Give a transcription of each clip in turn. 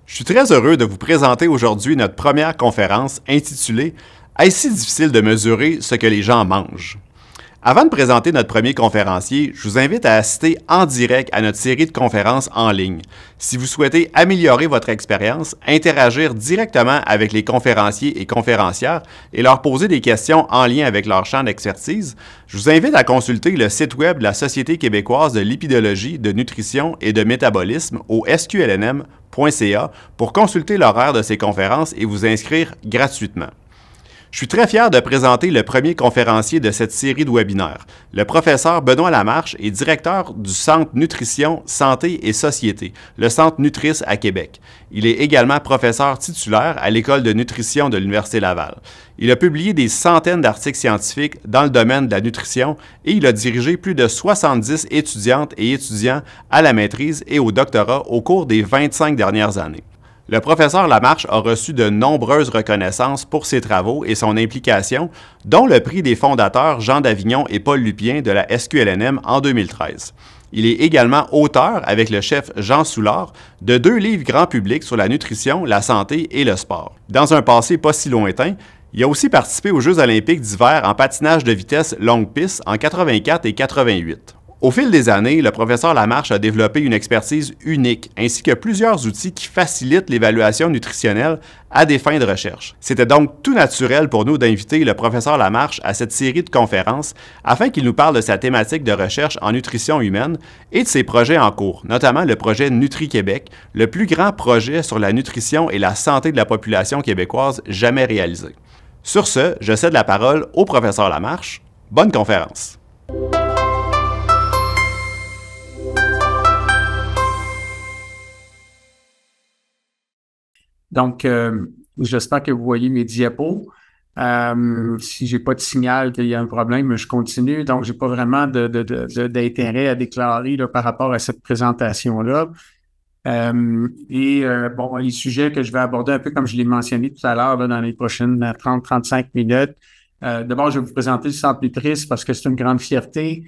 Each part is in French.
Je suis très heureux de vous présenter aujourd'hui notre première conférence intitulée « Est-ce si difficile de mesurer ce que les gens mangent ?» Avant de présenter notre premier conférencier, je vous invite à assister en direct à notre série de conférences en ligne. Si vous souhaitez améliorer votre expérience, interagir directement avec les conférenciers et conférencières et leur poser des questions en lien avec leur champ d'expertise, je vous invite à consulter le site web de la Société québécoise de lipidologie, de nutrition et de métabolisme au sqlnm.ca pour consulter l'horaire de ces conférences et vous inscrire gratuitement. Je suis très fier de présenter le premier conférencier de cette série de webinaires. Le professeur Benoît Lamarche est directeur du Centre Nutrition, Santé et Société, le Centre Nutris à Québec. Il est également professeur titulaire à l'École de nutrition de l'Université Laval. Il a publié des centaines d'articles scientifiques dans le domaine de la nutrition et il a dirigé plus de 70 étudiantes et étudiants à la maîtrise et au doctorat au cours des 25 dernières années. Le professeur Lamarche a reçu de nombreuses reconnaissances pour ses travaux et son implication, dont le prix des fondateurs Jean Davignon et Paul Lupien de la SQLNM en 2013. Il est également auteur, avec le chef Jean Soulard, de 2 livres grand public sur la nutrition, la santé et le sport. Dans un passé pas si lointain, il a aussi participé aux Jeux olympiques d'hiver en patinage de vitesse longue piste en 84 et 88. Au fil des années, le professeur Lamarche a développé une expertise unique ainsi que plusieurs outils qui facilitent l'évaluation nutritionnelle à des fins de recherche. C'était donc tout naturel pour nous d'inviter le professeur Lamarche à cette série de conférences afin qu'il nous parle de sa thématique de recherche en nutrition humaine et de ses projets en cours, notamment le projet Nutri-Québec, le plus grand projet sur la nutrition et la santé de la population québécoise jamais réalisé. Sur ce, je cède la parole au professeur Lamarche. Bonne conférence! Donc, j'espère que vous voyez mes diapos. Si j'ai pas de signal qu'il y a un problème, je continue. Donc, j'ai pas vraiment d'intérêt à déclarer là, par rapport à cette présentation-là. Bon, les sujets que je vais aborder, un peu comme je l'ai mentionné tout à l'heure, là, dans les prochaines 30-35 minutes. D'abord, je vais vous présenter le Centre Nutris parce que c'est une grande fierté.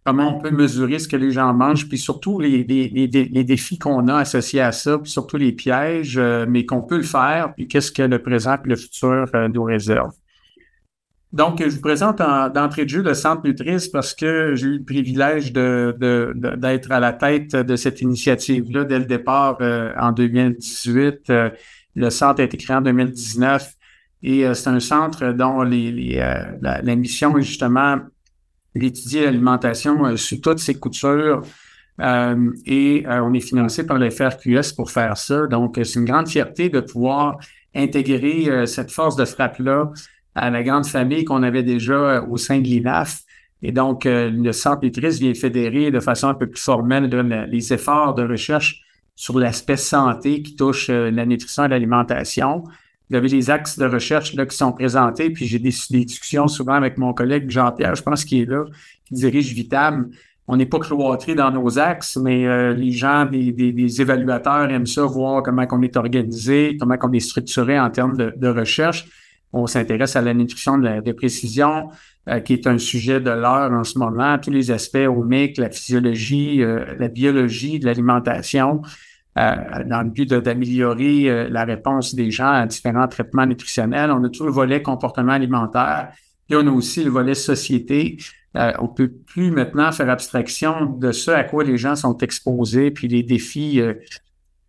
Comment on peut mesurer ce que les gens mangent, puis surtout les défis qu'on a associés à ça, puis surtout les pièges, mais qu'on peut le faire, puis qu'est-ce que le présent et le futur nous réserve. Donc, je vous présente d'entrée de jeu le Centre Nutris parce que j'ai eu le privilège d'être à la tête de cette initiative-là dès le départ en 2018. Le centre a été créé en 2019 et c'est un centre dont la mission est justement d'étudier l'alimentation sous toutes ses coutures on est financé par le FRQS pour faire ça. Donc, c'est une grande fierté de pouvoir intégrer cette force de frappe-là à la grande famille qu'on avait déjà au sein de l'INAF. Et donc, le Centre Nutris vient fédérer de façon un peu plus formelle les efforts de recherche sur l'aspect santé qui touche la nutrition et l'alimentation. Vous avez les axes de recherche là, qui sont présentés, puis j'ai des discussions souvent avec mon collègue Jean-Pierre, je pense qu'il est là, qui dirige Vitam. On n'est pas cloîtrés dans nos axes, mais les gens, des évaluateurs aiment ça, voir comment on est organisé, comment on est structuré en termes de recherche. On s'intéresse à la nutrition de précision, qui est un sujet de l'heure en ce moment, tous les aspects omiques, la physiologie, la biologie de l'alimentation. Dans le but d'améliorer la réponse des gens à différents traitements nutritionnels. On a tout le volet comportement alimentaire, puis on a aussi le volet société. On peut plus maintenant faire abstraction de ce à quoi les gens sont exposés, puis les défis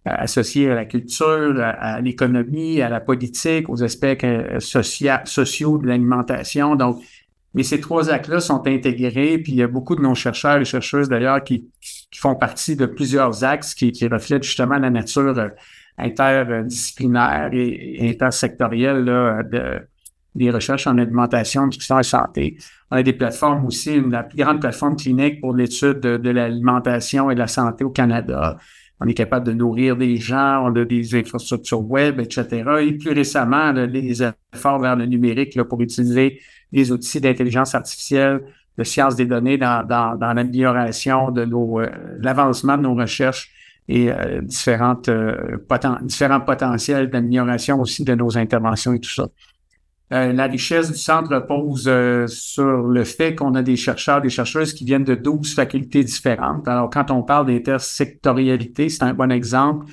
associés à la culture, à l'économie, à la politique, aux aspects sociaux de l'alimentation. Donc, mais ces 3 actes-là sont intégrés, puis il y a beaucoup de nos chercheurs et chercheuses d'ailleurs qui font partie de plusieurs axes qui reflètent justement la nature interdisciplinaire et intersectorielle là, des recherches en alimentation, nutrition et santé. On a des plateformes aussi, la plus grande plateforme clinique pour l'étude de l'alimentation et de la santé au Canada. On est capable de nourrir des gens, on a des infrastructures web, etc. Et plus récemment, les efforts vers le numérique là, pour utiliser des outils d'intelligence artificielle, de sciences des données dans l'amélioration de l'avancement de nos recherches et différents potentiels d'amélioration aussi de nos interventions et tout ça. La richesse du centre repose sur le fait qu'on a des chercheurs, des chercheuses qui viennent de 12 facultés différentes. Alors, quand on parle d'intersectorialité, c'est un bon exemple.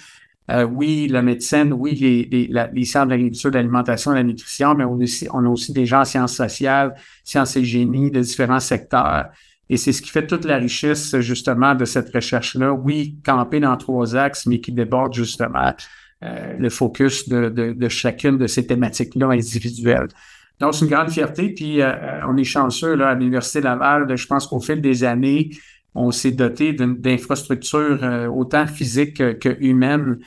Oui, la médecine, oui, les sciences de l'agriculture, de l'alimentation, de la nutrition, mais on a aussi des gens en sciences sociales, sciences et génie de différents secteurs. Et c'est ce qui fait toute la richesse, justement, de cette recherche-là. Oui, campée dans 3 axes, mais qui déborde, justement, le focus de chacune de ces thématiques-là individuelles. Donc, c'est une grande fierté. Puis, on est chanceux là, à l'Université Laval. Je pense qu'au fil des années, on s'est doté d'infrastructures autant physiques que humaines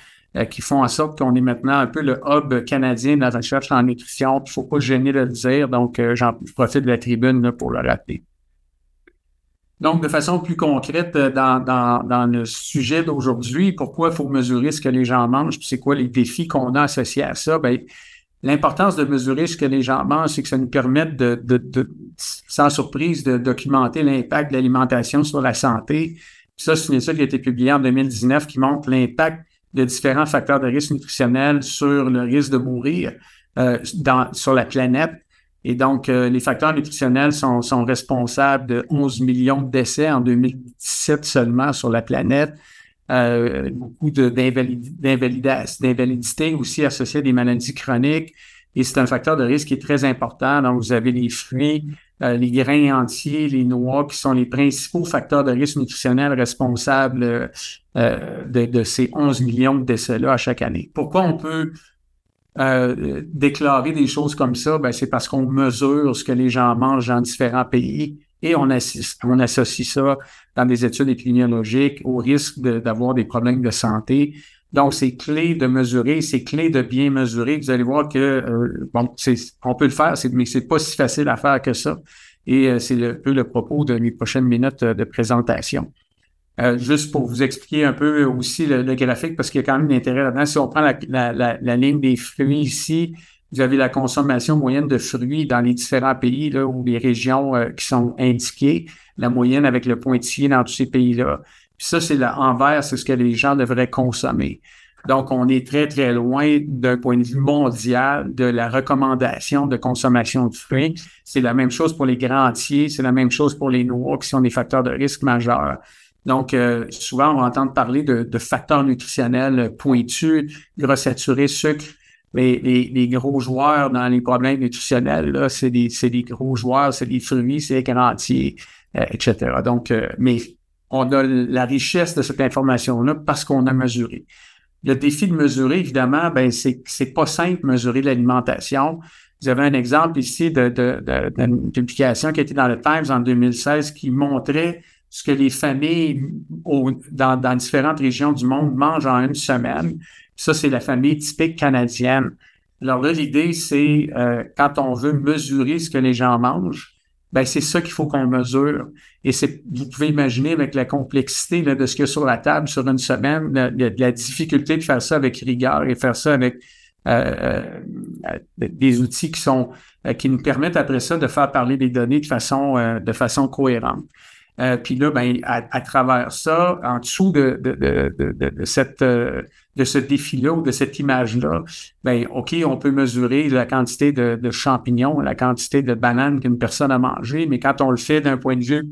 qui font en sorte qu'on est maintenant un peu le hub canadien de la recherche en nutrition. Il ne faut pas se gêner de le dire. Donc, je profite de la tribune là, pour le rappeler. Donc, de façon plus concrète, dans le sujet d'aujourd'hui, pourquoi il faut mesurer ce que les gens mangent, puis c'est quoi les défis qu'on a associés à ça? Bien, l'importance de mesurer ce que les gens mangent, c'est que ça nous permet sans surprise, de documenter l'impact de l'alimentation sur la santé. Puis ça, c'est une étude qui a été publiée en 2019 qui montre l'impact de différents facteurs de risque nutritionnel sur le risque de mourir sur la planète. Et donc, les facteurs nutritionnels sont responsables de 11 millions de décès en 2017 seulement sur la planète. Beaucoup d'invalidité aussi associée à des maladies chroniques. Et c'est un facteur de risque qui est très important. Donc, vous avez les fruits, les grains entiers, les noix, qui sont les principaux facteurs de risque nutritionnel responsables de ces 11 millions de décès-là à chaque année. Pourquoi on peut déclarer des choses comme ça? Ben, c'est parce qu'on mesure ce que les gens mangent dans différents pays et on associe ça dans des études épidémiologiques au risque d'avoir des problèmes de santé. Donc, c'est clé de mesurer, c'est clé de bien mesurer. Vous allez voir que, on peut le faire, mais c'est pas si facile à faire que ça. Et c'est un peu le propos de mes prochaines minutes de présentation. Juste pour vous expliquer un peu aussi le graphique, parce qu'il y a quand même un intérêt là-dedans. Si on prend la ligne des fruits ici, vous avez la consommation moyenne de fruits dans les différents pays là, ou les régions qui sont indiquées, la moyenne avec le pointillé dans tous ces pays-là. Puis ça, c'est l'envers, c'est ce que les gens devraient consommer. Donc, on est très, très loin d'un point de vue mondial de la recommandation de consommation de fruits. C'est la même chose pour les grains entiers, c'est la même chose pour les noix qui sont des facteurs de risque majeurs. Donc, souvent, on va entendre parler de facteurs nutritionnels pointus, gras saturés, sucre. Les gros joueurs dans les problèmes nutritionnels, là, c'est des gros joueurs, c'est les fruits, c'est les grains entiers, etc. Donc, mais on a la richesse de cette information-là parce qu'on a mesuré. Le défi de mesurer, évidemment, ben c'est pas simple mesurer l'alimentation. Vous avez un exemple ici d'une publication qui a été dans le Times en 2016 qui montrait ce que les familles dans différentes régions du monde mangent en une semaine. Ça, c'est la famille typique canadienne. Alors là, l'idée, c'est quand on veut mesurer ce que les gens mangent, ben c'est ça qu'il faut qu'on mesure. Et vous pouvez imaginer avec la complexité là, de ce qu'il y a sur la table sur une semaine, la difficulté de faire ça avec rigueur et faire ça avec des outils qui nous permettent après ça de faire parler les données de façon cohérente. Puis là, ben, à travers ça, en dessous de ce défi-là ou de cette image-là, ben, OK, on peut mesurer la quantité de champignons, la quantité de bananes qu'une personne a mangé, mais quand on le fait d'un point de vue,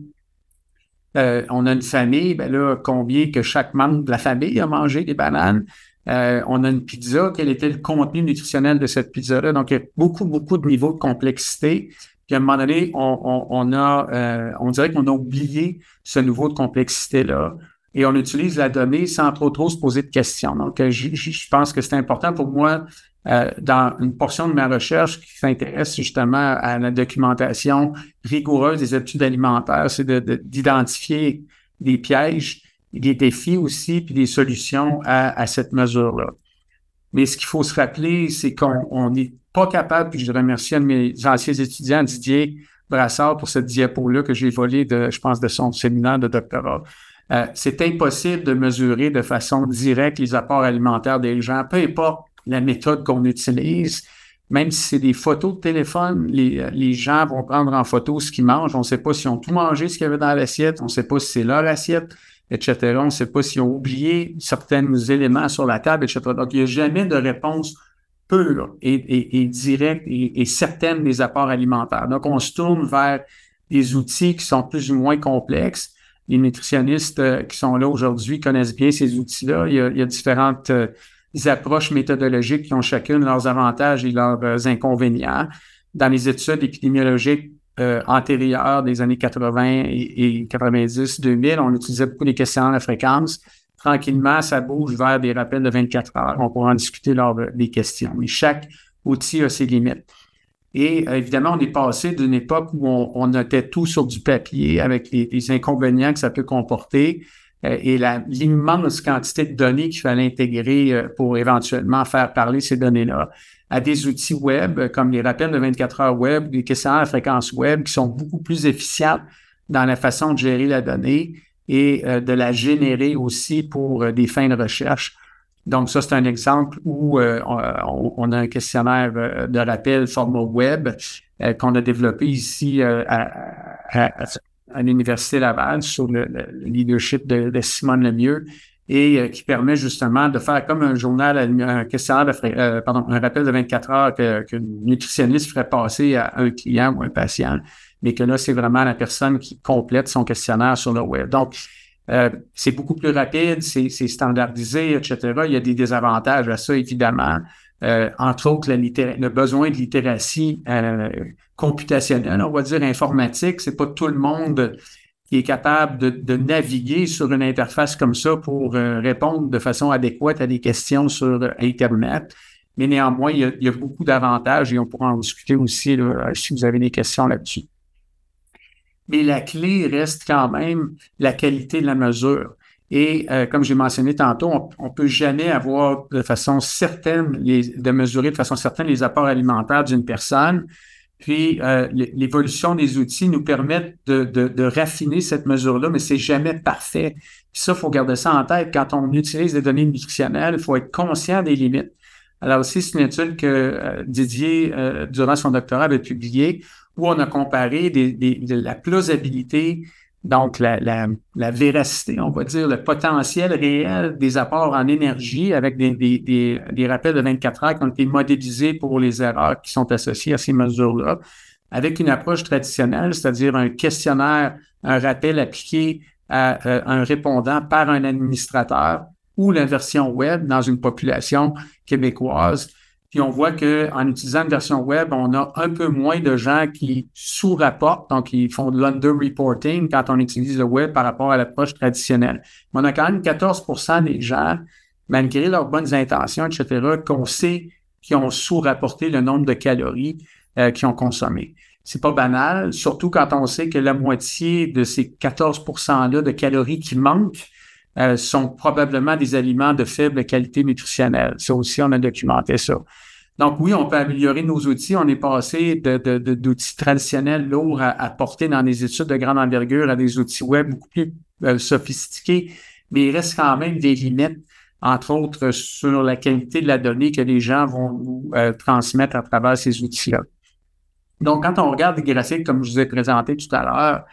on a une famille, ben là, combien que chaque membre de la famille a mangé des bananes? On a une pizza, quel était le contenu nutritionnel de cette pizza-là? Donc, il y a beaucoup, beaucoup de niveaux de complexité. Puis à un moment donné, on dirait qu'on a oublié ce niveau de complexité-là et on utilise la donnée sans trop se poser de questions. Donc, je pense que c'est important pour moi, dans une portion de ma recherche qui s'intéresse justement à la documentation rigoureuse des études alimentaires, c'est d'identifier des pièges, des défis aussi, puis des solutions à cette mesure-là. Mais ce qu'il faut se rappeler, c'est qu'on n'est pas capable, puis je remercie un de mes anciens étudiants, Didier Brassard, pour cette diapo-là que j'ai volée je pense, de son séminaire de doctorat. C'est impossible de mesurer de façon directe les apports alimentaires des gens, peu importe la méthode qu'on utilise. Même si c'est des photos de téléphone, les gens vont prendre en photo ce qu'ils mangent. On ne sait pas s'ils ont tout mangé, ce qu'il y avait dans l'assiette. On ne sait pas si c'est leur assiette, etc. On ne sait pas s'ils ont oublié certains éléments sur la table, etc. Donc, il n'y a jamais de réponse pure et directe et certaine des apports alimentaires. Donc, on se tourne vers des outils qui sont plus ou moins complexes. Les nutritionnistes qui sont là aujourd'hui connaissent bien ces outils-là. Il y a différentes approches méthodologiques qui ont chacune leurs avantages et leurs inconvénients. Dans les études épidémiologiques antérieures des années 80 et 90, 2000, on utilisait beaucoup les questionnaires de fréquence. Tranquillement, ça bouge vers des rappels de 24 heures. On pourra en discuter lors des questions. Mais chaque outil a ses limites. Et évidemment, on est passé d'une époque où on notait tout sur du papier avec les inconvénients que ça peut comporter et l'immense quantité de données qu'il fallait intégrer pour éventuellement faire parler ces données-là, à des outils web comme les rappels de 24 heures web, les questionnaires à fréquence web qui sont beaucoup plus efficients dans la façon de gérer la donnée et de la générer aussi pour des fins de recherche. Donc, ça, c'est un exemple où on a un questionnaire de rappel format web qu'on a développé ici à l'Université Laval sur le leadership de Simone Lemieux et qui permet justement de faire comme un journal, un questionnaire un rappel de 24 heures qu'un nutritionniste ferait passer à un client ou un patient, mais que là, c'est vraiment la personne qui complète son questionnaire sur le web. Donc, c'est beaucoup plus rapide, c'est standardisé, etc. Il y a des désavantages à ça, évidemment. Entre autres, le besoin de littératie computationnelle, on va dire informatique. C'est pas tout le monde qui est capable de naviguer sur une interface comme ça pour répondre de façon adéquate à des questions sur Internet. Mais néanmoins, il y a beaucoup d'avantages et on pourra en discuter aussi là, si vous avez des questions là-dessus. Mais la clé reste quand même la qualité de la mesure. Et comme j'ai mentionné tantôt, on peut jamais avoir de façon certaine, de mesurer de façon certaine les apports alimentaires d'une personne. Puis l'évolution des outils nous permet de raffiner cette mesure-là, mais c'est jamais parfait. Puis ça, il faut garder ça en tête. Quand on utilise des données nutritionnelles, il faut être conscient des limites. Alors aussi, c'est une étude que Didier, durant son doctorat, avait publiée, où on a comparé la plausibilité, donc la véracité, on va dire, le potentiel réel des apports en énergie avec des rappels de 24 heures qui ont été modélisés pour les erreurs qui sont associées à ces mesures-là, avec une approche traditionnelle, c'est-à-dire un questionnaire, un rappel appliqué à un répondant par un administrateur ou la version web dans une population québécoise. Puis on voit qu'en utilisant une version web, on a un peu moins de gens qui sous-rapportent, donc ils font de l'under-reporting quand on utilise le web par rapport à l'approche traditionnelle. Mais on a quand même 14% des gens, malgré leurs bonnes intentions, etc., qu'on sait qui ont sous-rapporté le nombre de calories qu'ils ont consommées. C'est pas banal, surtout quand on sait que la moitié de ces 14%-là de calories qui manquent sont probablement des aliments de faible qualité nutritionnelle. Ça aussi, on a documenté ça. Donc oui, on peut améliorer nos outils. On est passé d'outils traditionnels lourds à porter dans des études de grande envergure à des outils web beaucoup plus sophistiqués, mais il reste quand même des limites, entre autres sur la qualité de la donnée que les gens vont nous transmettre à travers ces outils-là. Donc, quand on regarde des graphiques comme je vous ai présenté tout à l'heure,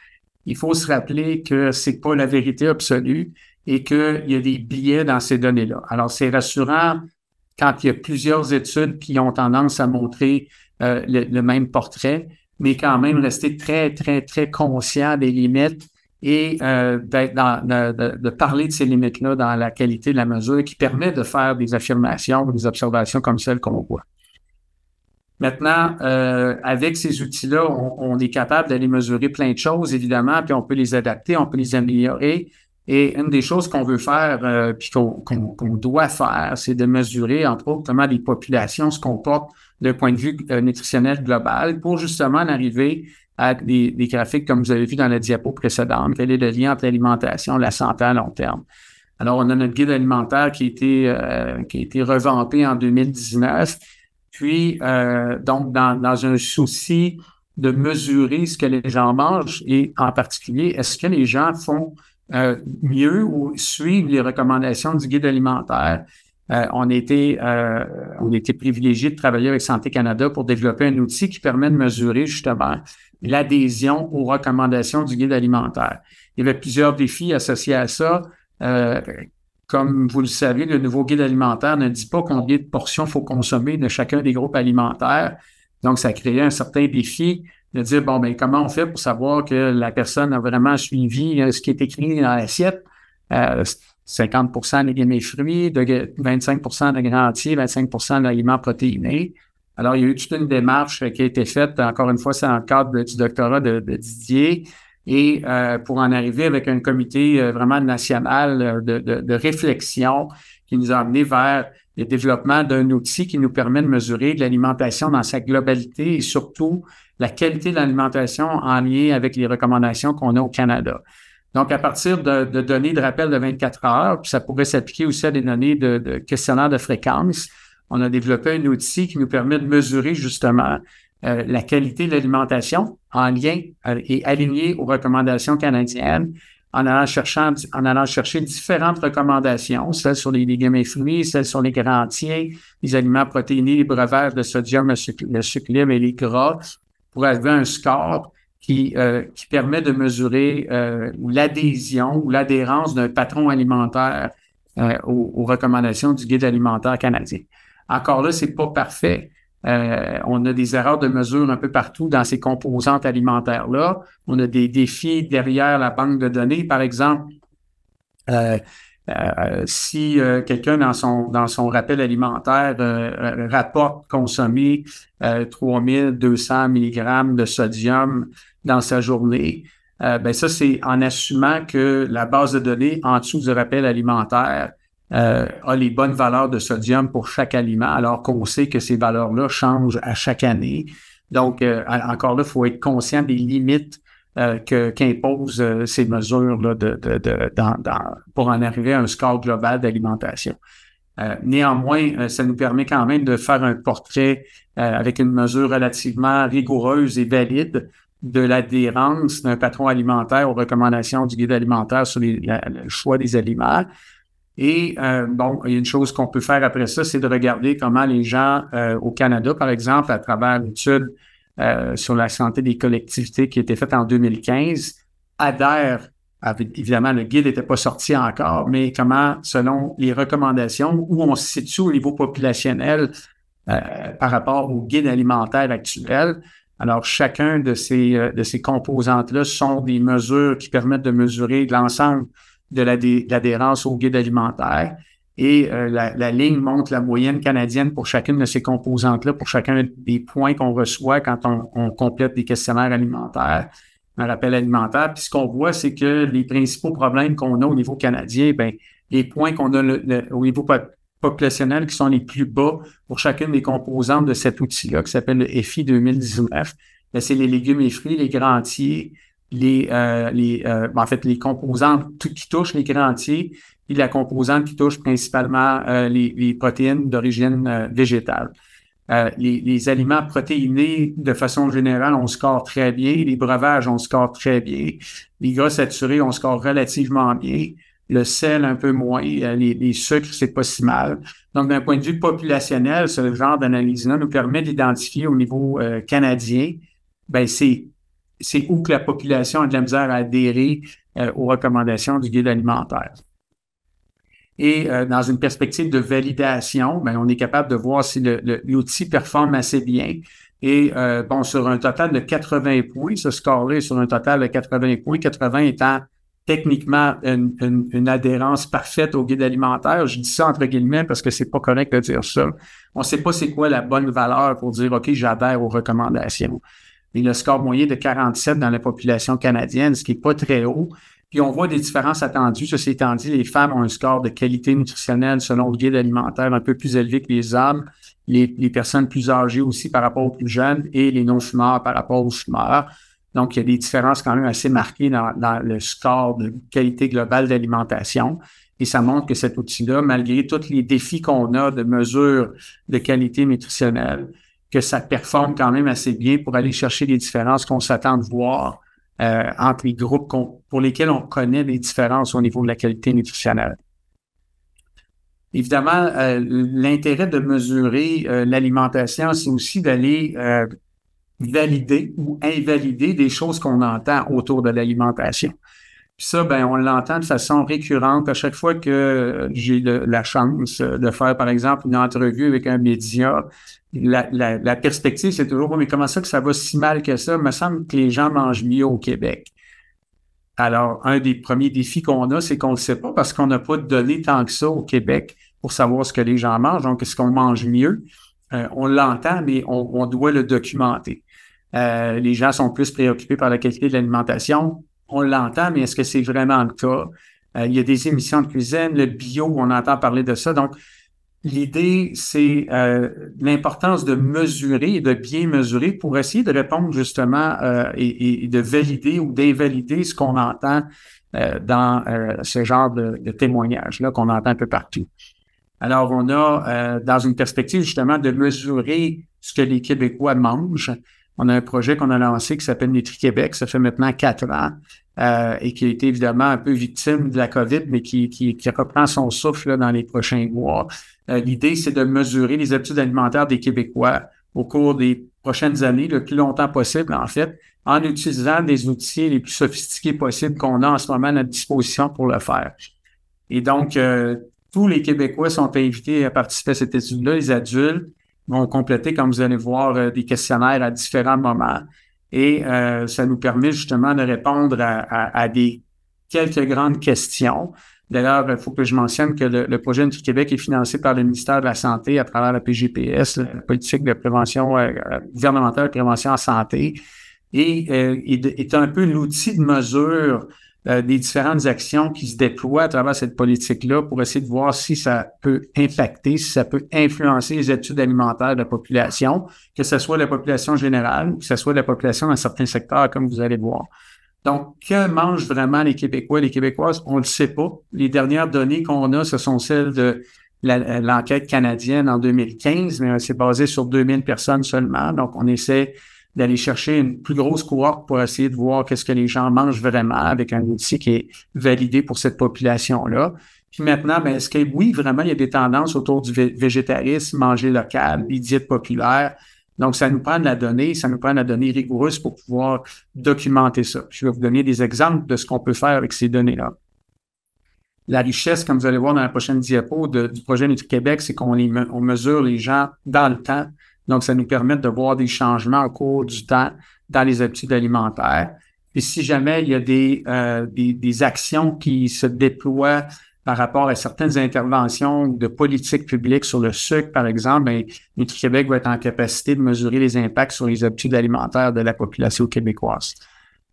il faut se rappeler que c'est pas la vérité absolue et qu'il y a des biais dans ces données-là. Alors, c'est rassurant quand il y a plusieurs études qui ont tendance à montrer le même portrait, mais quand même rester très, très, très conscient des limites et de parler de ces limites-là dans la qualité de la mesure qui permet de faire des affirmations ou des observations comme celles qu'on voit. Maintenant, avec ces outils-là, on est capable d'aller mesurer plein de choses, évidemment, puis on peut les adapter, on peut les améliorer. Et une des choses qu'on veut faire, puis qu'on doit faire, c'est de mesurer, entre autres, comment les populations se comportent d'un point de vue nutritionnel global pour justement en arriver à des graphiques comme vous avez vu dans la diapo précédente. Quel est le lien entre l'alimentation et la santé à long terme? Alors, on a notre guide alimentaire qui a été revampé en 2019. Puis, donc, dans un souci de mesurer ce que les gens mangent et en particulier, est-ce que les gens font mieux ou suivent les recommandations du guide alimentaire? On a été privilégié de travailler avec Santé Canada pour développer un outil qui permet de mesurer justement l'adhésion aux recommandations du guide alimentaire. Il y avait plusieurs défis associés à ça. comme vous le savez, le nouveau guide alimentaire ne dit pas combien de portions il faut consommer de chacun des groupes alimentaires. Donc, ça crée un certain défi de dire, bon, ben comment on fait pour savoir que la personne a vraiment suivi ce qui est écrit dans l'assiette? 50 de légumes et fruits, 25 de grains entiers, 25 d'aliments protéinés. Alors, il y a eu toute une démarche qui a été faite, encore une fois, c'est dans le cadre du doctorat de Didier, et pour en arriver avec un comité vraiment national de réflexion qui nous a amené vers le développement d'un outil qui nous permet de mesurer de l'alimentation dans sa globalité et surtout la qualité de l'alimentation en lien avec les recommandations qu'on a au Canada. Donc, à partir de données de rappel de 24 heures, puis ça pourrait s'appliquer aussi à des données de questionnaire de fréquence, on a développé un outil qui nous permet de mesurer justement la qualité de l'alimentation en lien et aligné aux recommandations canadiennes en allant chercher différentes recommandations, celles sur les légumes et fruits, celles sur les grains entiers, les aliments protéinés, les breuvages de sodium, le sucre libre et les gras, pour arriver à un score qui permet de mesurer l'adhésion ou l'adhérence d'un patron alimentaire aux recommandations du guide alimentaire canadien. Encore là, c'est pas parfait. On a des erreurs de mesure un peu partout dans ces composantes alimentaires-là. On a des défis derrière la banque de données. Par exemple, si quelqu'un dans son rappel alimentaire rapporte consommer 3200 mg de sodium dans sa journée, ben ça, c'est en assumant que la base de données en dessous du rappel alimentaire a les bonnes valeurs de sodium pour chaque aliment, alors qu'on sait que ces valeurs-là changent à chaque année. Donc, encore là, il faut être conscient des limites qu'imposent ces mesures-là pour en arriver à un score global d'alimentation. Néanmoins, ça nous permet quand même de faire un portrait avec une mesure relativement rigoureuse et valide de l'adhérence d'un patron alimentaire aux recommandations du guide alimentaire sur le choix des aliments. Et bon, il y a une chose qu'on peut faire après ça, c'est de regarder comment les gens au Canada, par exemple, à travers l'étude sur la santé des collectivités qui a été faite en 2015, adhèrent. Évidemment, le guide n'était pas sorti encore, mais comment, selon les recommandations, où on se situe au niveau populationnel par rapport au guide alimentaire actuel. Alors, chacun de ces composantes-là sont des mesures qui permettent de mesurer l'ensemble de l'adhérence au guide alimentaire. Et la ligne montre la moyenne canadienne pour chacune de ces composantes-là, pour chacun des points qu'on reçoit quand on complète des questionnaires alimentaires, un rappel alimentaire. Puis ce qu'on voit, c'est que les principaux problèmes qu'on a au niveau canadien, ben les points qu'on a au niveau populationnel qui sont les plus bas pour chacune des composantes de cet outil-là, qui s'appelle le FI 2019, ben, c'est les légumes et fruits, les grains entiers, en fait, les composantes qui touchent les grains entiers et la composante qui touche principalement les protéines d'origine végétale. Les aliments protéinés, de façon générale, on score très bien. Les breuvages, on score très bien. Les gras saturés, on score relativement bien. Le sel, un peu moins. Les sucres, c'est pas si mal. Donc, d'un point de vue populationnel, ce genre d'analyse-là nous permet d'identifier au niveau canadien, ben c'est où que la population a de la misère à adhérer aux recommandations du guide alimentaire. Et dans une perspective de validation, ben, on est capable de voir si l'outil performe assez bien. Et bon, sur un total de 80 points, ce score-là est sur un total de 80 points, 80 étant techniquement une adhérence parfaite au guide alimentaire. Je dis ça entre guillemets parce que c'est pas correct de dire ça. On sait pas c'est quoi la bonne valeur pour dire, OK, j'adhère aux recommandations. Et le score moyen de 47 dans la population canadienne, ce qui est pas très haut. Puis on voit des différences attendues. Ceci étant dit, les femmes ont un score de qualité nutritionnelle selon le guide alimentaire un peu plus élevé que les hommes, les personnes plus âgées aussi par rapport aux plus jeunes et les non-fumeurs par rapport aux fumeurs. Donc, il y a des différences quand même assez marquées dans le score de qualité globale d'alimentation. Et ça montre que cet outil-là, malgré tous les défis qu'on a de mesure de qualité nutritionnelle, que ça performe quand même assez bien pour aller chercher les différences qu'on s'attend de voir entre les groupes pour lesquels on connaît des différences au niveau de la qualité nutritionnelle. Évidemment, l'intérêt de mesurer l'alimentation, c'est aussi d'aller valider ou invalider des choses qu'on entend autour de l'alimentation. Puis ça, ben, on l'entend de façon récurrente à chaque fois que j'ai la chance de faire, par exemple, une entrevue avec un média. La perspective, c'est toujours, oh, mais comment ça que ça va si mal que ça? Il me semble que les gens mangent mieux au Québec. Alors, un des premiers défis qu'on a, c'est qu'on ne le sait pas parce qu'on n'a pas de données tant que ça au Québec pour savoir ce que les gens mangent. Donc, est-ce qu'on mange mieux? On l'entend, mais on doit le documenter. Les gens sont plus préoccupés par la qualité de l'alimentation. On l'entend, mais est-ce que c'est vraiment le cas? Il y a des émissions de cuisine, le bio, on entend parler de ça. Donc, l'idée, c'est l'importance de mesurer et de bien mesurer pour essayer de répondre justement et de valider ou d'invalider ce qu'on entend dans ce genre de témoignages-là qu'on entend un peu partout. Alors, on a, dans une perspective justement de mesurer ce que les Québécois mangent, on a un projet qu'on a lancé qui s'appelle Nutri-Québec, ça fait maintenant 4 ans, et qui a été évidemment un peu victime de la COVID, mais qui reprend son souffle là, dans les prochains mois. L'idée, c'est de mesurer les habitudes alimentaires des Québécois au cours des prochaines années, le plus longtemps possible, en fait, en utilisant des outils les plus sophistiqués possibles qu'on a en ce moment à notre disposition pour le faire. Et donc, tous les Québécois sont invités à participer à cette étude-là. Les adultes vont compléter, comme vous allez voir, des questionnaires à différents moments. Et ça nous permet justement de répondre à quelques grandes questions. D'ailleurs, il faut que je mentionne que le projet Nutri-Québec est financé par le ministère de la Santé à travers la PGPS, la politique de prévention gouvernementale de prévention en santé, et est un peu l'outil de mesure des différentes actions qui se déploient à travers cette politique-là pour essayer de voir si ça peut impacter, si ça peut influencer les habitudes alimentaires de la population, que ce soit la population générale ou que ce soit la population dans certains secteurs, comme vous allez voir. Donc, que mangent vraiment les Québécois, les Québécoises? On ne le sait pas. Les dernières données qu'on a, ce sont celles de l'enquête canadienne en 2015, mais c'est basé sur 2000 personnes seulement. Donc, on essaie d'aller chercher une plus grosse cohorte pour essayer de voir qu'est-ce que les gens mangent vraiment avec un outil qui est validé pour cette population-là. Puis maintenant, ben, est-ce que oui, vraiment, il y a des tendances autour du végétarisme, manger local, les diètes populaires. Donc, ça nous prend de la donnée, ça nous prend de la donnée rigoureuse pour pouvoir documenter ça. Je vais vous donner des exemples de ce qu'on peut faire avec ces données-là. La richesse, comme vous allez voir dans la prochaine diapo du projet Nutri-Québec, c'est qu'on mesure les gens dans le temps. Donc, ça nous permet de voir des changements au cours du temps dans les habitudes alimentaires. Et si jamais il y a des actions qui se déploient par rapport à certaines interventions de politique publique sur le sucre, par exemple, bien, Nutri-Québec va être en capacité de mesurer les impacts sur les habitudes alimentaires de la population québécoise.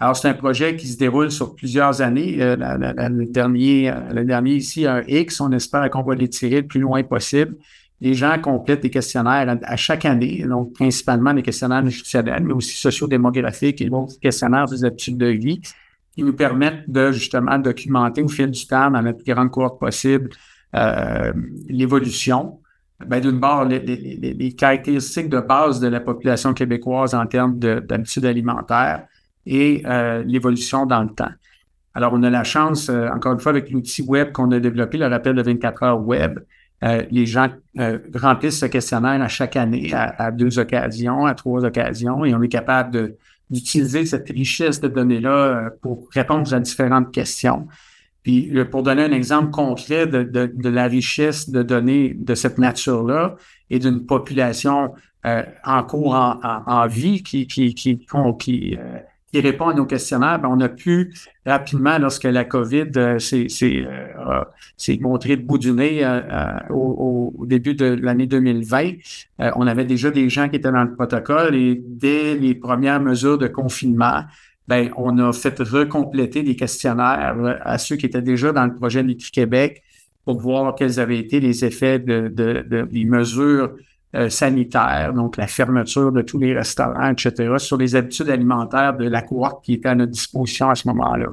Alors, c'est un projet qui se déroule sur plusieurs années. Le dernier ici, un X, on espère qu'on va l'étirer le plus loin possible. Les gens complètent des questionnaires à chaque année, donc principalement des questionnaires nutritionnels, mais aussi sociodémographiques et d'autres questionnaires des habitudes de vie qui nous permettent de justement documenter au fil du temps, dans la plus grande cohorte possible, l'évolution. Ben, d'une part, les caractéristiques de base de la population québécoise en termes d'habitudes alimentaires et l'évolution dans le temps. Alors, on a la chance, encore une fois, avec l'outil web qu'on a développé, le rappel de 24 heures web, les gens remplissent ce questionnaire à chaque année, à 2 occasions, à 3 occasions, et on est capable d'utiliser cette richesse de données-là pour répondre à différentes questions. Puis, pour donner un exemple concret de la richesse de données de cette nature-là et d'une population en cours en vie qui répond à nos questionnaires, ben, on a pu rapidement, lorsque la COVID s'est montrée de bout du nez au début de l'année 2020, on avait déjà des gens qui étaient dans le protocole et dès les premières mesures de confinement, ben, on a fait recompléter des questionnaires à ceux qui étaient déjà dans le projet Nutri-Québec pour voir quels avaient été les effets des mesures sanitaire, donc la fermeture de tous les restaurants, etc., sur les habitudes alimentaires de la cohorte qui était à notre disposition à ce moment-là.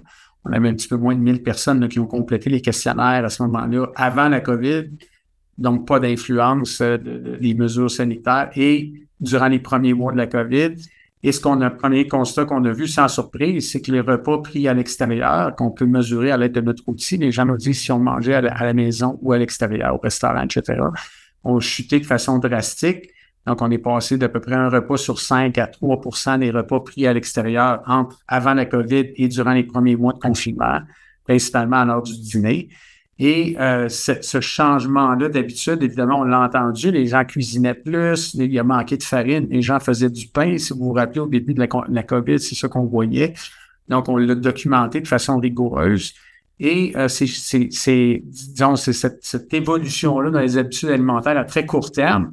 On avait un petit peu moins de 1000 personnes là, qui ont complété les questionnaires à ce moment-là, avant la COVID, donc pas d'influence des mesures sanitaires, et durant les premiers mois de la COVID. Et le premier constat qu'on a vu sans surprise, c'est que les repas pris à l'extérieur, qu'on peut mesurer à l'aide de notre outil, les gens nous disent si on mangeait à la maison ou à l'extérieur, au restaurant, etc., ont chuté de façon drastique. Donc, on est passé d'à peu près un repas sur 5 à 3% des repas pris à l'extérieur avant la COVID et durant les premiers mois de confinement, principalement à l'heure du dîner. Et ce changement-là, d'habitude, évidemment, on l'a entendu, les gens cuisinaient plus, il y a manqué de farine, les gens faisaient du pain. Si vous vous rappelez, au début de la COVID, c'est ça qu'on voyait. Donc, on l'a documenté de façon rigoureuse. Et disons, c'est cette évolution-là dans les habitudes alimentaires à très court terme,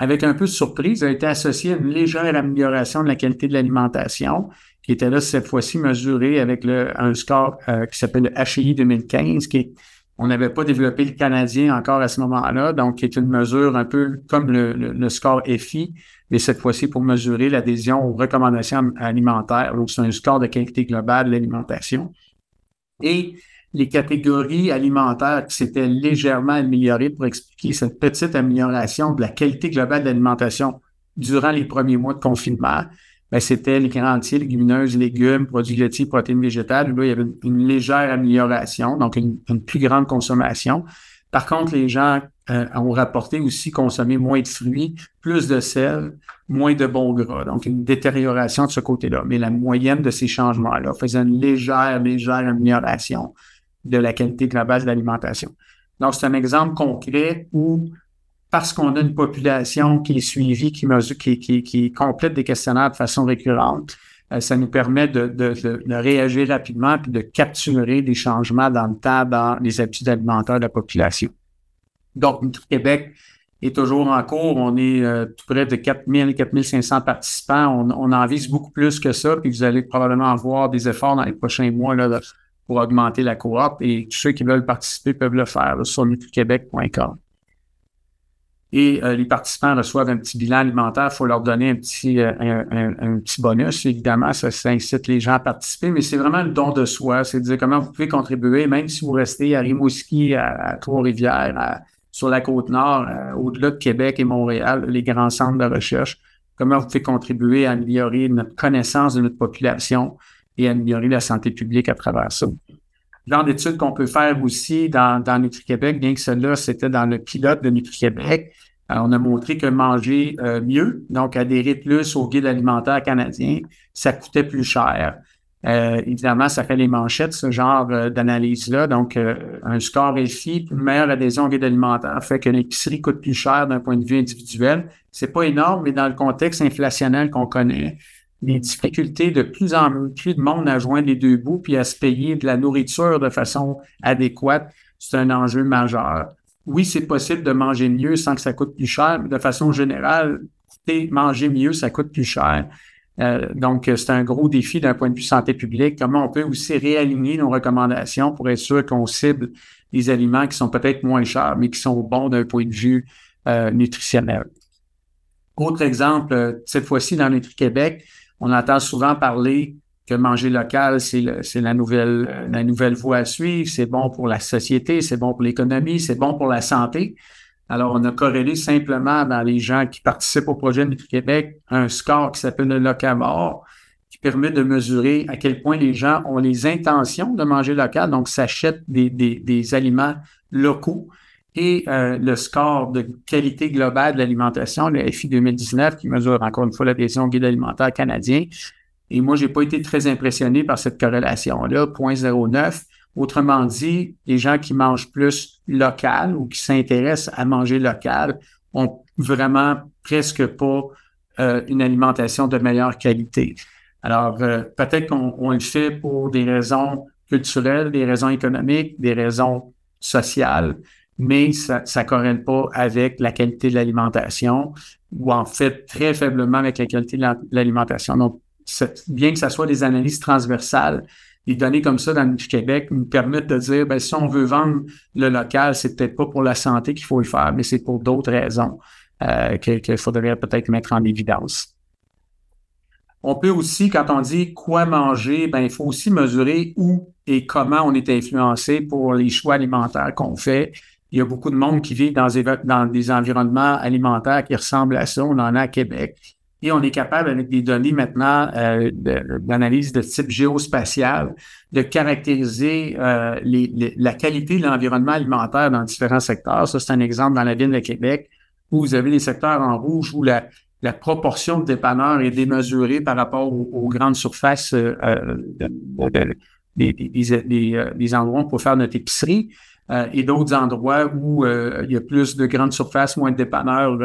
avec un peu de surprise, a été associée à une légère amélioration de la qualité de l'alimentation, qui était là cette fois-ci mesurée avec un score qui s'appelle le HI 2015, on n'avait pas développé le canadien encore à ce moment-là, donc qui est une mesure un peu comme le score FI, mais cette fois-ci pour mesurer l'adhésion aux recommandations alimentaires. Donc, c'est un score de qualité globale de l'alimentation. Et les catégories alimentaires qui s'étaient légèrement améliorées pour expliquer cette petite amélioration de la qualité globale de l'alimentation durant les premiers mois de confinement, ben, c'était les grains entiers, légumineuses, légumes, produits laitiers, protéines végétales. Là, il y avait une légère amélioration, donc une plus grande consommation. Par contre, les gens ont rapporté aussi consommer moins de fruits, plus de sel, moins de bons gras. Donc, une détérioration de ce côté-là. Mais la moyenne de ces changements-là faisait une légère amélioration de la qualité globale de l'alimentation. Donc, c'est un exemple concret où, parce qu'on a une population qui est suivie, qui complète des questionnaires de façon récurrente, ça nous permet de réagir rapidement et de capturer des changements dans le temps dans les habitudes alimentaires de la population. Donc, Nutri-Québec est toujours en cours. On est tout près de 4 500 participants. On en vise beaucoup plus que ça, puis vous allez probablement avoir des efforts dans les prochains mois là, pour augmenter la cohorte. Et tous ceux qui veulent participer peuvent le faire là, sur nutriquebec.com. Et les participants reçoivent un petit bilan alimentaire. Il faut leur donner un petit bonus. Évidemment, ça incite les gens à participer, mais c'est vraiment le don de soi. C'est de dire comment vous pouvez contribuer, même si vous restez à Rimouski, à Trois-Rivières, sur la Côte-Nord, au-delà de Québec et Montréal, les grands centres de recherche, comment vous pouvez contribuer à améliorer notre connaissance de notre population et améliorer la santé publique à travers ça. Le genre d'études qu'on peut faire aussi dans Nutri-Québec, bien que celle-là, c'était dans le pilote de Nutri-Québec, on a montré que manger mieux, donc adhérer plus au guide alimentaire canadien, ça coûtait plus cher. Évidemment, ça fait les manchettes, ce genre d'analyse-là. Donc, un score FI, une meilleure adhésion au guide alimentaire fait que l'épicerie coûte plus cher d'un point de vue individuel. C'est pas énorme, mais dans le contexte inflationnel qu'on connaît, les difficultés de plus en plus de monde à joindre les deux bouts puis à se payer de la nourriture de façon adéquate, c'est un enjeu majeur. Oui, c'est possible de manger mieux sans que ça coûte plus cher, mais de façon générale, manger mieux, ça coûte plus cher. Donc, c'est un gros défi d'un point de vue santé publique. Comment on peut aussi réaligner nos recommandations pour être sûr qu'on cible des aliments qui sont peut-être moins chers, mais qui sont bons d'un point de vue nutritionnel. Autre exemple, cette fois-ci dans Nutri-Québec, on entend souvent parler que manger local, c'est la nouvelle voie à suivre, c'est bon pour la société, c'est bon pour l'économie, c'est bon pour la santé. Alors, on a corrélé simplement dans les gens qui participent au projet Nutri-Québec un score qui s'appelle le locavore, qui permet de mesurer à quel point les gens ont les intentions de manger local, donc s'achètent des aliments locaux. Et le score de qualité globale de l'alimentation, le FI 2019, qui mesure encore une fois l'adhésion au guide alimentaire canadien. Et moi, j'ai pas été très impressionné par cette corrélation-là, 0.09. Autrement dit, les gens qui mangent plus local ou qui s'intéressent à manger local ont vraiment presque pas une alimentation de meilleure qualité. Alors, peut-être qu'on le fait pour des raisons culturelles, des raisons économiques, des raisons sociales, mais ça ne corrèle pas avec la qualité de l'alimentation ou en fait très faiblement avec la qualité de l'alimentation. Donc, bien que ça soit des analyses transversales, les données comme ça dans le Québec nous permettent de dire, ben, si on veut vendre le local, c'est peut-être pas pour la santé qu'il faut le faire, mais c'est pour d'autres raisons qu'il faudrait peut-être mettre en évidence. On peut aussi, quand on dit quoi manger, ben, il faut aussi mesurer où et comment on est influencé pour les choix alimentaires qu'on fait. Il y a beaucoup de monde qui vit dans des environnements alimentaires qui ressemblent à ça. On en a à Québec. Et on est capable, avec des données maintenant d'analyse de type géospatial, de caractériser la qualité de l'environnement alimentaire dans différents secteurs. Ça, c'est un exemple dans la ville de Québec. où vous avez les secteurs en rouge où la proportion de dépanneurs est démesurée par rapport aux grandes surfaces des endroits où on peut faire notre épicerie. Et d'autres endroits où il y a plus de grandes surfaces, moins de dépanneurs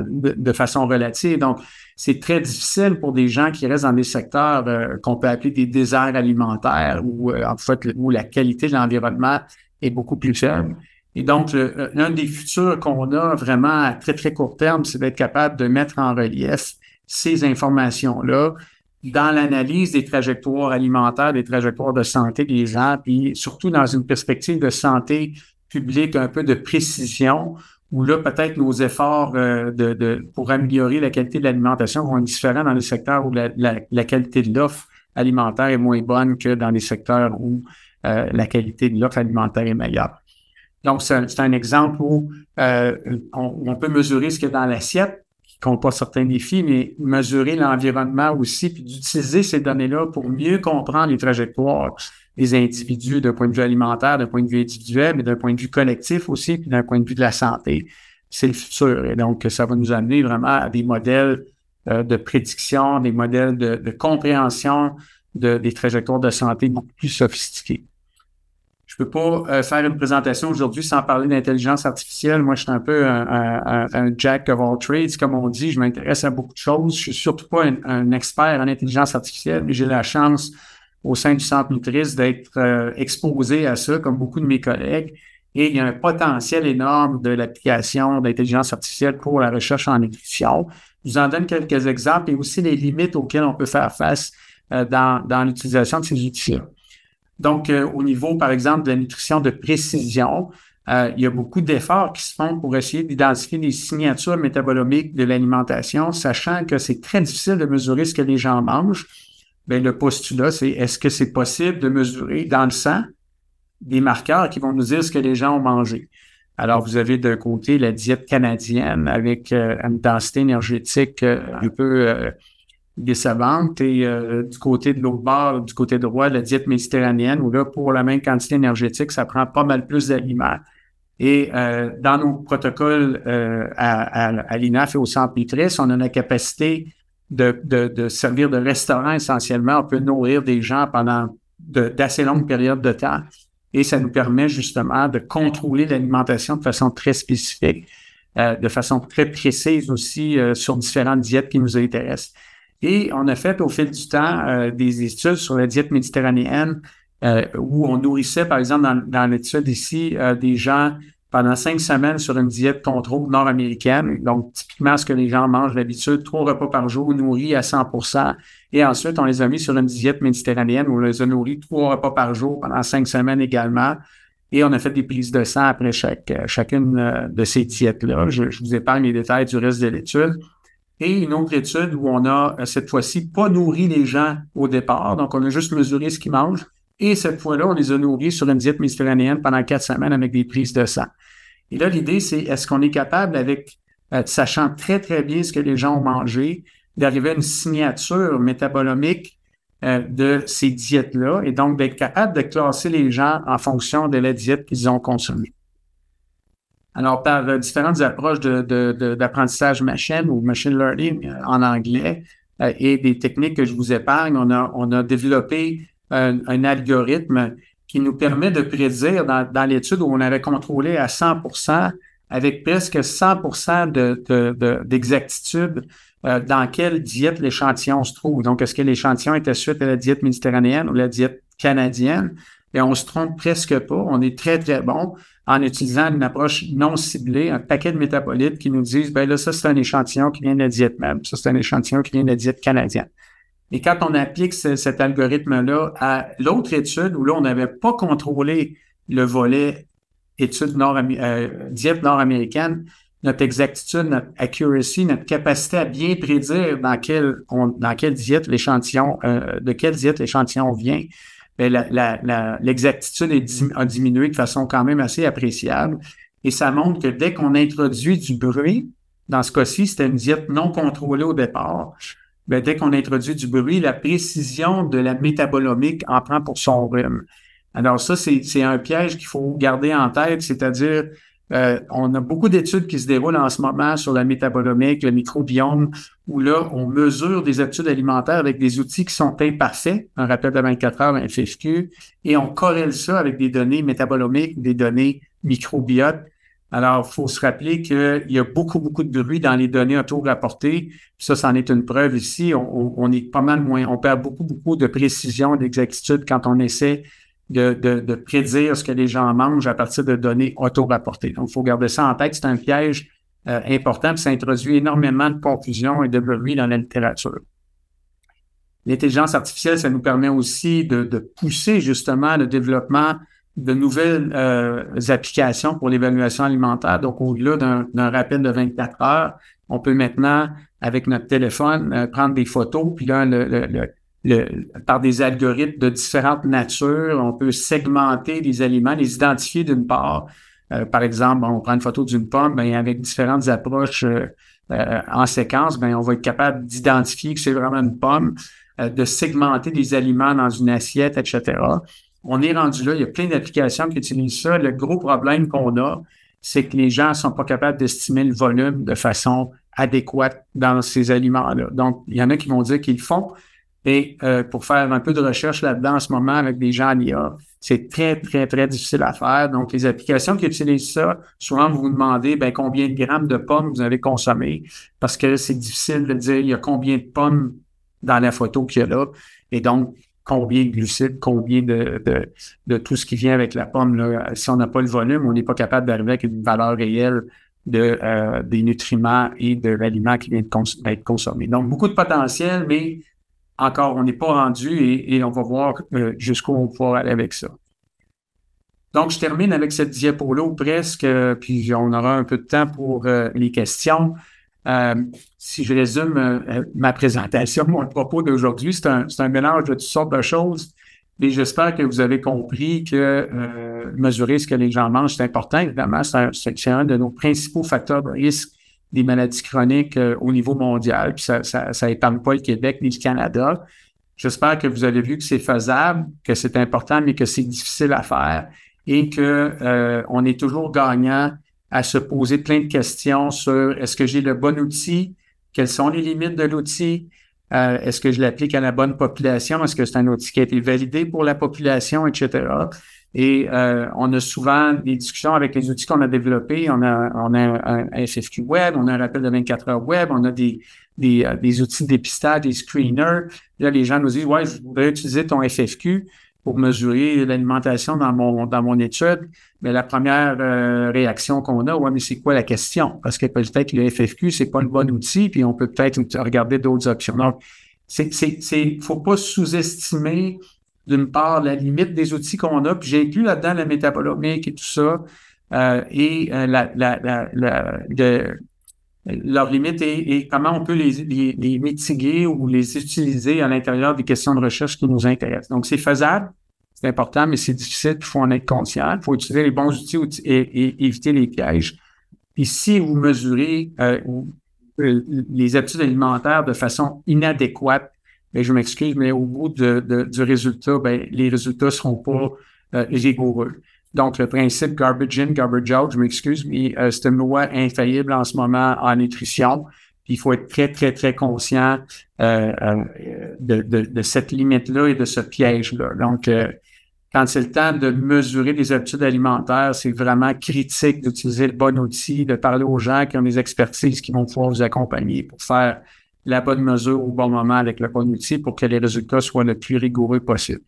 de façon relative. Donc, c'est très difficile pour des gens qui restent dans des secteurs qu'on peut appeler des déserts alimentaires en fait, où la qualité de l'environnement est beaucoup plus faible. Et donc, l'un des futurs qu'on a vraiment à très, très court terme, c'est d'être capable de mettre en relief ces informations-là dans l'analyse des trajectoires alimentaires, des trajectoires de santé des gens, puis surtout dans une perspective de santé publique, un peu de précision, où là, peut-être nos efforts pour améliorer la qualité de l'alimentation vont être différents dans les secteurs où la qualité de l'offre alimentaire est moins bonne que dans les secteurs où la qualité de l'offre alimentaire est meilleure. Donc, c'est un exemple où on peut mesurer ce qu'il y a dans l'assiette, qui compte pas certains défis, mais mesurer l'environnement aussi, puis d'utiliser ces données-là pour mieux comprendre les trajectoires des individus d'un point de vue alimentaire, d'un point de vue individuel, mais d'un point de vue collectif aussi, puis d'un point de vue de la santé. C'est le futur. Et donc, ça va nous amener vraiment à des modèles de prédiction, des modèles de compréhension des trajectoires de santé beaucoup plus sophistiqués. Je peux pas faire une présentation aujourd'hui sans parler d'intelligence artificielle. Moi, je suis un peu un jack of all trades, comme on dit. Je m'intéresse à beaucoup de choses. Je suis surtout pas un expert en intelligence artificielle, mais j'ai la chance au sein du Centre Nutris d'être exposé à ça, comme beaucoup de mes collègues. Et il y a un potentiel énorme de l'application d'intelligence artificielle pour la recherche en nutrition. Je vous en donne quelques exemples et aussi les limites auxquelles on peut faire face dans l'utilisation de ces outils-là. Donc, au niveau, par exemple, de la nutrition de précision, il y a beaucoup d'efforts qui se font pour essayer d'identifier les signatures métabolomiques de l'alimentation, sachant que c'est très difficile de mesurer ce que les gens mangent. Bien, le postulat, c'est est-ce que c'est possible de mesurer dans le sang des marqueurs qui vont nous dire ce que les gens ont mangé? Alors, vous avez d'un côté la diète canadienne avec une densité énergétique un peu décevante et du côté de l'autre bord, du côté droit, la diète méditerranéenne, où là, pour la même quantité énergétique, ça prend pas mal plus d'aliments. Et dans nos protocoles à l'INAF et au Centre Nutris, on a la capacité de servir de restaurant essentiellement. On peut nourrir des gens pendant d'assez longues périodes de temps. Et ça nous permet justement de contrôler l'alimentation de façon très spécifique, de façon très précise aussi sur différentes diètes qui nous intéressent. Et on a fait au fil du temps des études sur la diète méditerranéenne où on nourrissait, par exemple, dans l'étude ici, des gens pendant 5 semaines sur une diète contrôle nord-américaine. Donc, typiquement, ce que les gens mangent d'habitude, 3 repas par jour, nourris à 100%. Et ensuite, on les a mis sur une diète méditerranéenne où on les a nourris 3 repas par jour pendant 5 semaines également. Et on a fait des prises de sang après chacune de ces diètes-là. Je vous épargne les détails du reste de l'étude. Et une autre étude où on a, cette fois-ci, pas nourri les gens au départ. Donc, on a juste mesuré ce qu'ils mangent. Et cette fois-là, on les a nourris sur une diète méditerranéenne pendant 4 semaines avec des prises de sang. Et là, l'idée, c'est est-ce qu'on est capable, avec sachant très, très bien ce que les gens ont mangé, d'arriver à une signature métabolomique de ces diètes-là et donc d'être capable de classer les gens en fonction de la diète qu'ils ont consommée. Alors, par différentes approches d'apprentissage machine ou machine learning en anglais et des techniques que je vous épargne, on a développé un algorithme qui nous permet de prédire dans l'étude où on avait contrôlé à 100%, avec presque 100% d'exactitude dans quelle diète l'échantillon se trouve. Donc, est-ce que l'échantillon était suite à la diète méditerranéenne ou la diète canadienne? Et on se trompe presque pas. On est très, très bon en utilisant une approche non ciblée, un paquet de métabolites qui nous disent, ben là, ça, c'est un échantillon qui vient de la diète même. Ça, c'est un échantillon qui vient de la diète canadienne. Et quand on applique cet algorithme-là à l'autre étude, où là, on n'avait pas contrôlé le volet étude diète nord-américaine, notre exactitude, notre accuracy, notre capacité à bien prédire dans quelle diète l'échantillon, de quelle diète l'échantillon vient, bien, l'exactitude a diminué de façon quand même assez appréciable. Et ça montre que dès qu'on introduit du bruit, dans ce cas-ci, c'était une diète non contrôlée au départ, bien, dès qu'on introduit du bruit, la précision de la métabolomique en prend pour son rhume. Alors ça, c'est un piège qu'il faut garder en tête, c'est-à-dire On a beaucoup d'études qui se déroulent en ce moment sur la métabolomique, le microbiome, où là, on mesure des habitudes alimentaires avec des outils qui sont imparfaits, un rappel de 24 heures, un FFQ, et on corrèle ça avec des données métabolomiques, des données microbiotes. Alors, il faut se rappeler qu'il y a beaucoup, beaucoup de bruit dans les données auto-rapportées. Ça, c'en est une preuve ici. On est pas mal moins, on perd beaucoup, beaucoup de précision, d'exactitude quand on essaie de prédire ce que les gens mangent à partir de données auto-rapportées. Donc, il faut garder ça en tête. C'est un piège important, puis ça introduit énormément de confusion et de bruit dans la littérature. L'intelligence artificielle, ça nous permet aussi de pousser justement le développement de nouvelles applications pour l'évaluation alimentaire. Donc, au-delà d'un rappel de 24 heures, on peut maintenant, avec notre téléphone, prendre des photos, puis là, par des algorithmes de différentes natures, on peut segmenter les aliments, les identifier d'une part. Par exemple, on prend une photo d'une pomme, bien, avec différentes approches en séquence, bien, on va être capable d'identifier que c'est vraiment une pomme, de segmenter des aliments dans une assiette, etc. On est rendu là, il y a plein d'applications qui utilisent ça. Le gros problème qu'on a, c'est que les gens ne sont pas capables d'estimer le volume de façon adéquate dans ces aliments-là. Donc, il y en a qui vont dire qu'ils le font. Et pour faire un peu de recherche là-dedans en ce moment avec des gens en IA, c'est très, très, très difficile à faire. Donc, les applications qui utilisent ça, souvent, vous vous demandez combien de grammes de pommes vous avez consommé, parce que c'est difficile de dire il y a combien de pommes dans la photo qu'il y a là. Et donc, combien de glucides, combien de tout ce qui vient avec la pomme. Là. Si on n'a pas le volume, on n'est pas capable d'arriver avec une valeur réelle des nutriments et de l'aliment qui vient d'être consommé. Donc, beaucoup de potentiel, mais encore, on n'est pas rendu et on va voir jusqu'où on va pouvoir aller avec ça. Donc, je termine avec cette diapo-là ou presque, puis on aura un peu de temps pour les questions. Si je résume ma présentation, mon propos d'aujourd'hui, c'est un mélange de toutes sortes de choses, mais j'espère que vous avez compris que mesurer ce que les gens mangent, c'est important. Évidemment, c'est un de nos principaux facteurs de risque des maladies chroniques au niveau mondial, puis ça épargne pas le Québec ni le Canada. J'espère que vous avez vu que c'est faisable, que c'est important, mais que c'est difficile à faire et que on est toujours gagnant à se poser plein de questions sur est-ce que j'ai le bon outil, quelles sont les limites de l'outil, est-ce que je l'applique à la bonne population, est-ce que c'est un outil qui a été validé pour la population, etc. Et on a souvent des discussions avec les outils qu'on a développés. On a un FFQ web, on a un rappel de 24 heures web, on a des outils de dépistage, des screeners. Là, les gens nous disent, ouais, je voudrais utiliser ton FFQ pour mesurer l'alimentation dans mon étude. Mais la première réaction qu'on a, ouais, mais c'est quoi la question? Parce que peut-être que le FFQ, c'est pas le bon outil, puis on peut peut-être regarder d'autres options. Donc, faut pas sous-estimer d'une part, la limite des outils qu'on a, puis j'ai inclus là-dedans la métabolomique et tout ça, leur limite et comment on peut les mitiguer ou les utiliser à l'intérieur des questions de recherche qui nous intéressent. Donc, c'est faisable, c'est important, mais c'est difficile, il faut en être conscient. Il faut utiliser les bons outils et éviter les pièges. Puis si vous mesurez les habitudes alimentaires de façon inadéquate, bien, je m'excuse, mais au bout du résultat, bien, les résultats ne seront pas rigoureux. Donc, le principe garbage in, garbage out, je m'excuse, mais c'est une loi infaillible en ce moment en nutrition. Puis il faut être très, très, très conscient de cette limite-là et de ce piège-là. Donc, quand c'est le temps de mesurer les habitudes alimentaires, c'est vraiment critique d'utiliser le bon outil, de parler aux gens qui ont des expertises qui vont pouvoir vous accompagner pour faire la bonne mesure au bon moment avec le bon outil pour que les résultats soient le plus rigoureux possible.